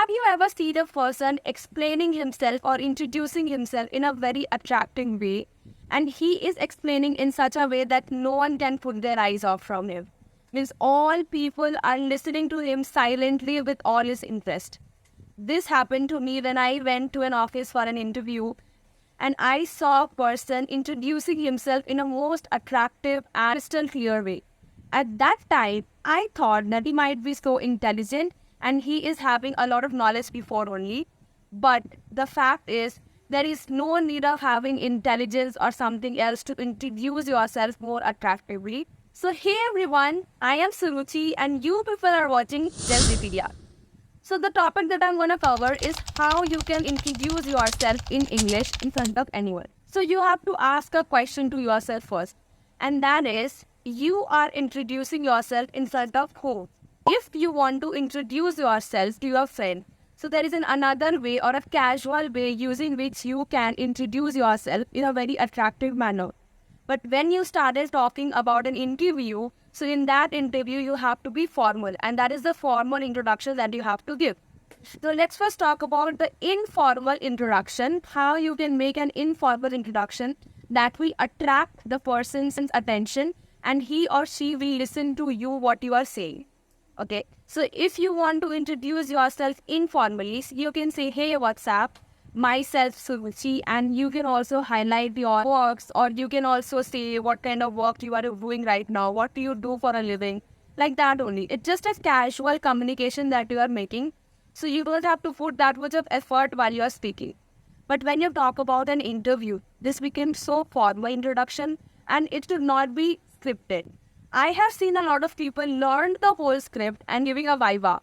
Have you ever seen a person explaining himself or introducing himself in a very attractive way, and he is explaining in such a way that no one can put their eyes off from him? Means all people are listening to him silently with all his interest. This happened to me when I went to an office for an interview, and I saw a person introducing himself in a most attractive and crystal clear way. At that time, I thought that he might be so intelligent and he is having a lot of knowledge before only. But the fact is, there is no need of having intelligence or something else to introduce yourself more attractively. So hey everyone, I am Suruchi and you people are watching Genzipedia. So the topic that I'm going to cover is how you can introduce yourself in English in front of anyone. So you have to ask a question to yourself first, and that is, you are introducing yourself in front of who? If you want to introduce yourself to your friend, so there is another way or a casual way using which you can introduce yourself in a very attractive manner. But when you started talking about an interview, so in that interview, you have to be formal, and that is the formal introduction that you have to give. So let's first talk about the informal introduction, how you can make an informal introduction that will attract the person's attention and he or she will listen to you what you are saying. Okay, so if you want to introduce yourself informally, you can say, hey, what's up? Myself Suruchi, and you can also highlight your works, or you can also say what kind of work you are doing right now, what do you do for a living, like that only. It's just a casual communication that you are making, so you don't have to put that much of effort while you are speaking. But when you talk about an interview, this becomes so formal introduction and it should not be scripted. I have seen a lot of people learn the whole script and giving a viva.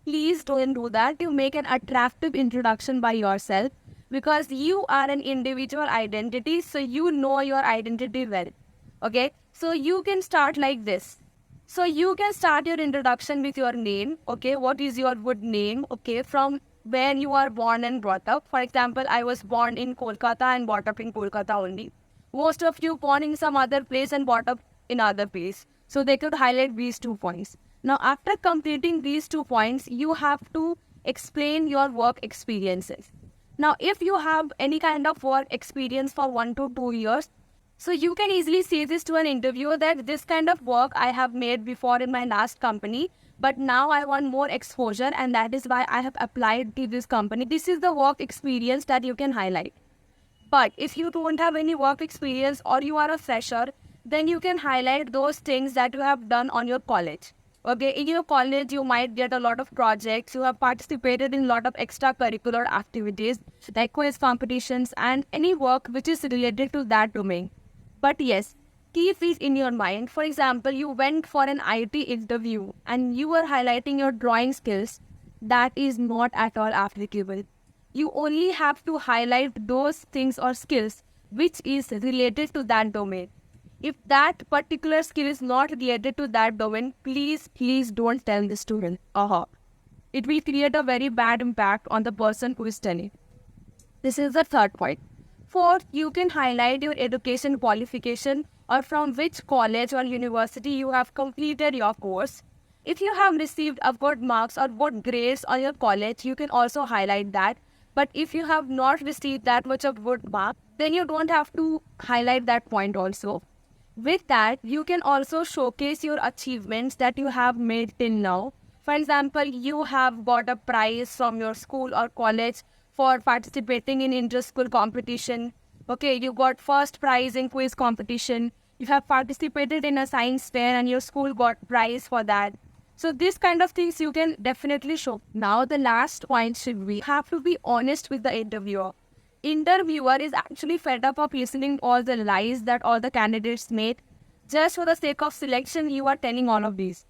Please don't do that. You make an attractive introduction by yourself because you are an individual identity, so you know your identity well. Okay, so you can start like this. So you can start your introduction with your name. Okay, what is your good name? Okay, from where you are born and brought up. For example, I was born in Kolkata and brought up in Kolkata only. Most of you born in some other place and brought up in other place. So they could highlight these 2 points. Now, after completing these 2 points, you have to explain your work experiences. Now, if you have any kind of work experience for 1 to 2 years, so you can easily say this to an interviewer that this kind of work I have made before in my last company, but now I want more exposure and that is why I have applied to this company. This is the work experience that you can highlight. But if you don't have any work experience or you are a fresher, then you can highlight those things that you have done on your college. Okay, in your college, you might get a lot of projects. You have participated in a lot of extracurricular activities like quiz competitions and any work which is related to that domain. But yes, keep it in your mind. For example, you went for an IT interview and you were highlighting your drawing skills. That is not at all applicable. You only have to highlight those things or skills which is related to that domain. If that particular skill is not related to that domain, please don't tell the student. It will create a very bad impact on the person who is telling. This is the third point. Fourth, you can highlight your education qualification or from which college or university you have completed your course. If you have received a good marks or good grades on your college, you can also highlight that. But if you have not received that much of good mark, then you don't have to highlight that point also. With that, you can also showcase your achievements that you have made till now. For example, you have got a prize from your school or college for participating in inter-school competition. Okay, you got first prize in quiz competition. You have participated in a science fair and your school got prize for that. So this kind of things you can definitely show. Now the last point should be, you have to be honest with the interviewer. Interviewer is actually fed up of listening to all the lies that all the candidates made. Just for the sake of selection, you are telling all of these.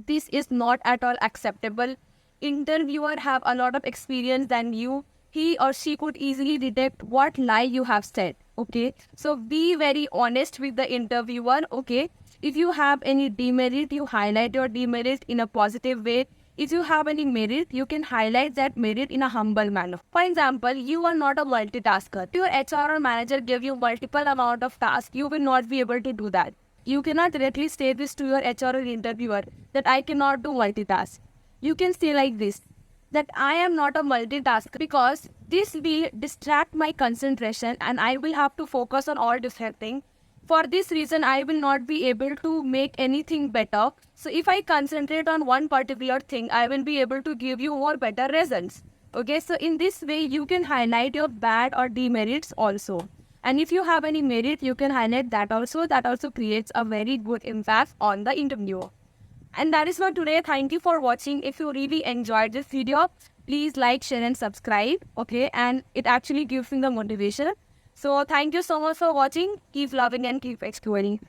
This is not at all acceptable. Interviewer have a lot of experience than you. He or she could easily detect what lie you have said. Okay, so be very honest with the interviewer. Okay, if you have any demerit, you highlight your demerit in a positive way. If you have any merit, you can highlight that merit in a humble manner. For example, you are not a multitasker. If your HR or manager give you multiple amount of tasks, you will not be able to do that. You cannot directly say this to your HR or interviewer that I cannot do multitask. You can say like this, that I am not a multitasker, because this will distract my concentration and I will have to focus on all different things. For this reason, I will not be able to make anything better. So if I concentrate on one particular thing, I will be able to give you more better results. Okay, so in this way, you can highlight your bad or demerits also. And if you have any merit, you can highlight that also. That also creates a very good impact on the interview. And that is for today. Thank you for watching. If you really enjoyed this video, please like, share and subscribe. Okay, and it actually gives me the motivation. So thank you so much for watching. Keep loving and keep exploring.